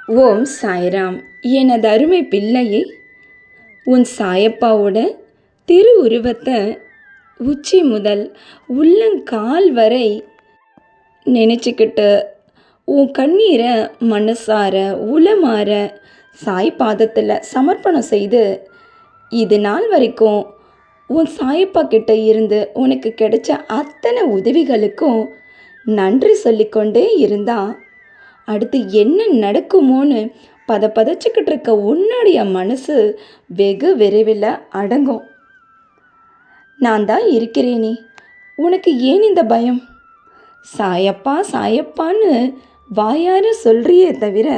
ஓம் சாய்ராம். எனது அருமை பிள்ளையே, உன் சாயப்பாவோட திரு உருவத்தை உச்சி முதல் உள்ளங்கால் வரை நினச்சிக்கிட்டு உன் கண்ணீரை மனசார உளமாற சாய் பாதத்தில் சமர்ப்பணம் செய்து இது நாள் வரைக்கும் உன் சாயப்பா கிட்ட இருந்து உனக்கு கிடைச்ச அத்தனை உதவிகளுக்கும் நன்றி சொல்லிக்கொண்டே இருந்தா அடுத்து என்ன நடக்குமோன்னு பதச்சிக்கிட்டு இருக்க உன்னுடைய மனசு வெகு விரைவில் அடங்கும். நான் தான் இருக்கிறேனே, உனக்கு ஏன் இந்த பயம்? சாயப்பா சாயப்பான்னு வாயார சொல்றியே தவிர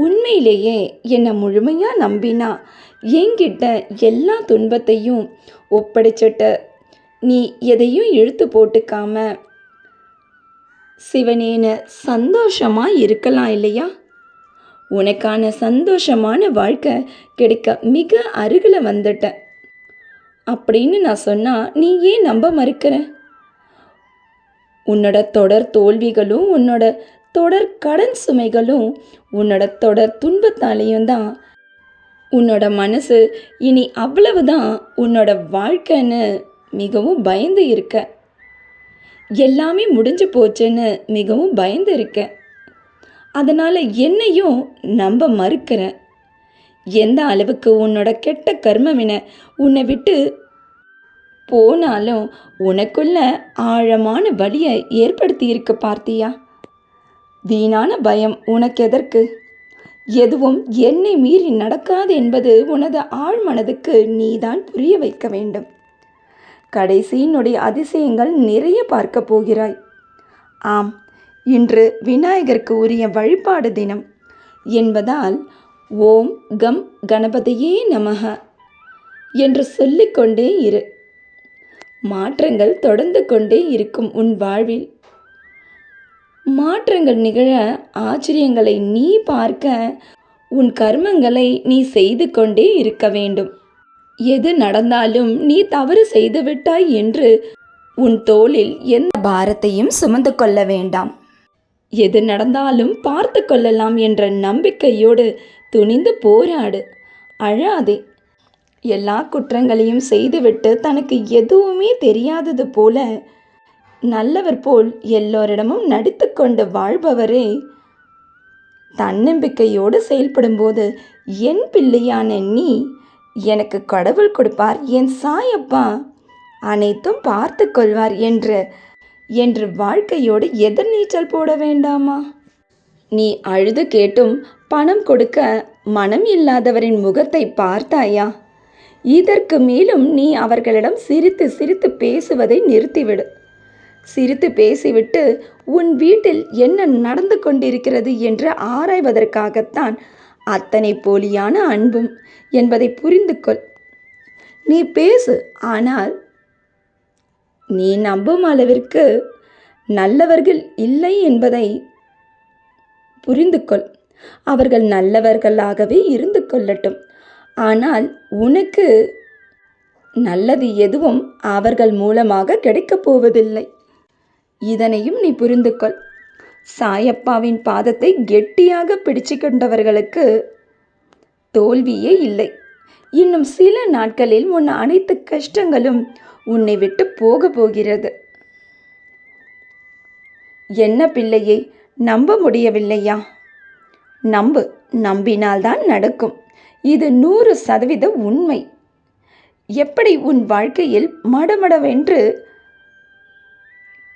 உண்மையிலேயே என்னை முழுமையாக நம்பினா என்கிட்ட எல்லா துன்பத்தையும் ஒப்படைச்சிட்டு நீ எதையும் இழுத்து போட்டுக்காம சிவனேன்னு சந்தோஷமாக இருக்கலாம் இல்லையா? உனக்கான சந்தோஷமான வாழ்க்கை கிடைக்க மிக அருகில் வந்துட்ட அப்படின்னு நான் சொன்னால் நீ ஏன் நம்ப மறுக்கிற? உன்னோட தொடர் தோல்விகளும் உன்னோட தொடர் கடன் சுமைகளும் உன்னோட தொடர் துன்பத்தாலேயும் தான் உன்னோட மனசு இனி அவ்வளவுதான் உன்னோட வாழ்க்கைன்னு மிகவும் பயந்து இருக்க. எல்லாமே முடிஞ்சு போச்சுன்னு மிகவும் பயந்து இருக்கேன். அதனால் என்னையும் நம்ப மறுக்கிறேன். எந்த அளவுக்கு உன்னோட கெட்ட கர்மவினை உன்னை விட்டு போனாலும் உனக்குள்ள ஆழமான வலியை ஏற்படுத்தி இருக்க பார்த்தியா? வீணான பயம் உனக்கு எதற்கு? எதுவும் என்னை மீறி நடக்காது என்பது உனது ஆழ்மனதுக்கு நீதான் புரிய வைக்க வேண்டும். கடைசியினுடைய அதிசயங்கள் நிறைய பார்க்க போகிறாய். ஆம், இன்று விநாயகருக்கு உரிய வழிபாடு தினம் என்பதால் ஓம் கம் கணபதியே நமக என்று சொல்லிக்கொண்டே இரு. மாற்றங்கள் தொடர்ந்து கொண்டே இருக்கும் உன் வாழ்வில். மாற்றங்கள் நிகழ ஆச்சரியங்களை நீ பார்க்க உன் கர்மங்களை நீ செய்து கொண்டே இருக்க வேண்டும். எது நடந்தாலும் நீ தவறு செய்து விட்டாய் என்று உன் தோளில் எந்த பாரத்தையும் சுமந்து கொள்ள வேண்டாம். எது நடந்தாலும் பார்த்து கொள்ளலாம் என்ற நம்பிக்கையோடு துணிந்து போராடு. அழாதே. எல்லா குற்றங்களையும் செய்துவிட்டு தனக்கு எதுவுமே தெரியாதது போல நல்லவர் போல் எல்லோரிடமும் நடித்து கொண்டு வாழ்பவரே தன்னம்பிக்கையோடு செயல்படும்போது என் பிள்ளையான நீ எனக்கு கடவுள் கொடுப்பார், என் சாயப்பா அனைத்தும் பார்த்து கொள்வார் என்று வாழ்க்கையோடு எதிர்நீச்சல் போட வேண்டாமா? நீ அழுது கேட்டும் பணம் கொடுக்க மனம் இல்லாதவரின் முகத்தை பார்த்தாயா? இதற்கு மேலும் நீ அவர்களிடம் சிரித்து சிரித்து பேசுவதை நிறுத்திவிடு. சிரித்து பேசிவிட்டு உன் வீட்டில் என்ன நடந்து கொண்டிருக்கிறது என்று ஆராய்வதற்காகத்தான் அத்தனை போலியான அன்பும் என்பதை புரிந்து கொள். நீ பேசு, ஆனால் நீ நம்பும் அளவிற்கு நல்லவர்கள் இல்லை என்பதை புரிந்து கொள். அவர்கள் நல்லவர்களாகவே இருந்து கொள்ளட்டும். ஆனால் உனக்கு நல்லது எதுவும் அவர்கள் மூலமாக கிடைக்கப் போவதில்லை. இதனையும் நீ புரிந்து கொள். சாயப்பாவின் பாதத்தை கெட்டியாக பிடிச்சு கொண்டவர்களுக்கு தோல்வியே இல்லை. இன்னும் சில நாட்களில் உன் அனைத்து கஷ்டங்களும் உன்னை விட்டு போக போகிறது. என்ன பிள்ளையை நம்ப முடியவில்லையா? நம்பு. நம்பினால்தான் நடக்கும். இது 100% உண்மை. எப்படி உன் வாழ்க்கையில் மடமடவென்று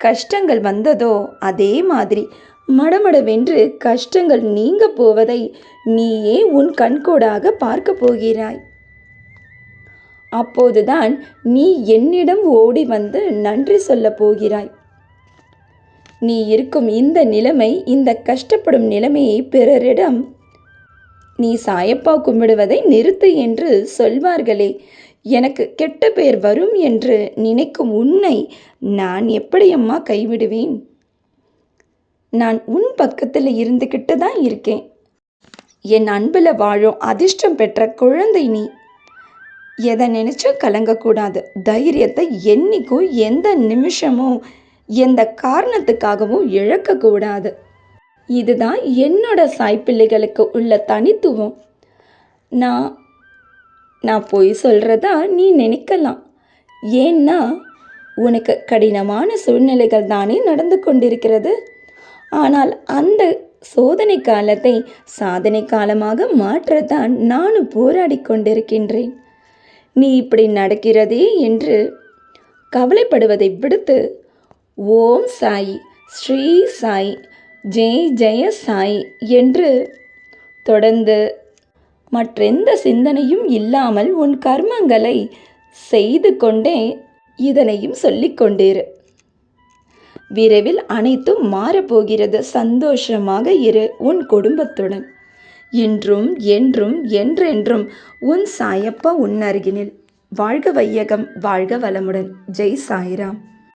கஷ்டங்கள் வந்ததோ அதே மாதிரி மடமடவென்று கஷ்டங்கள் நீங்க போவதை நீயே உன் கண்கூடாக பார்க்க போகிறாய். அப்போதுதான் நீ என்னிடம் ஓடி வந்து நன்றி சொல்ல போகிறாய். நீ இருக்கும் இந்த நிலைமை, இந்த கஷ்டப்படும் நிலைமையை பிறரிடம் நீ சாயப்பா கும்பிடுவதை நிறுத்து என்று சொல்வார்களே, எனக்கு கெட்ட பெயர் வரும் என்று நினைக்கும் உன்னை நான் எப்படியம்மா கைவிடுவேன்? நான் உன் பக்கத்தில் இருந்துக்கிட்டு தான் இருக்கேன். என் அன்பில் வாழும் அதிர்ஷ்டம் பெற்ற குழந்தை நீ. எதை நினைச்சும் கலங்கக்கூடாது. தைரியத்தை என்னைக்கும் எந்த நிமிஷமும் எந்த காரணத்துக்காகவும் இழக்கக்கூடாது. இதுதான் என்னோட சாய்ப்பிள்ளைகளுக்கு உள்ள தனித்துவம். நான் நான் பொய் சொல்கிறதா நீ நினைக்கலாம். ஏன்னா உனக்கு கடினமான சூழ்நிலைகள் தானே நடந்து கொண்டிருக்கிறது. ஆனால் அந்த சோதனை காலத்தை சாதனை காலமாக மாற்றத்தான் நானும் போராடி கொண்டிருக்கின்றேன். நீ இப்படி நடக்கிறதே என்று கவலைப்படுவதை விடுத்து ஓம் சாய், ஸ்ரீ சாய், ஜெய் ஜெய சாய் என்று தொடர்ந்து மற்றெந்த சிந்தனையும் இல்லாமல் உன் கர்மங்களை செய்து கொண்டே இதனையும் சொல்லிக்கொண்டிரு. விரைவில் அனைத்தும் மாறப்போகிறது. சந்தோஷமாக இரு உன் குடும்பத்துடன். இன்றும் என்றும் என்றென்றும் உன் சாயப்பா உன் அருகினில். வாழ்க வையகம், வாழ்க வளமுடன். ஜெய் சாய்ராம்.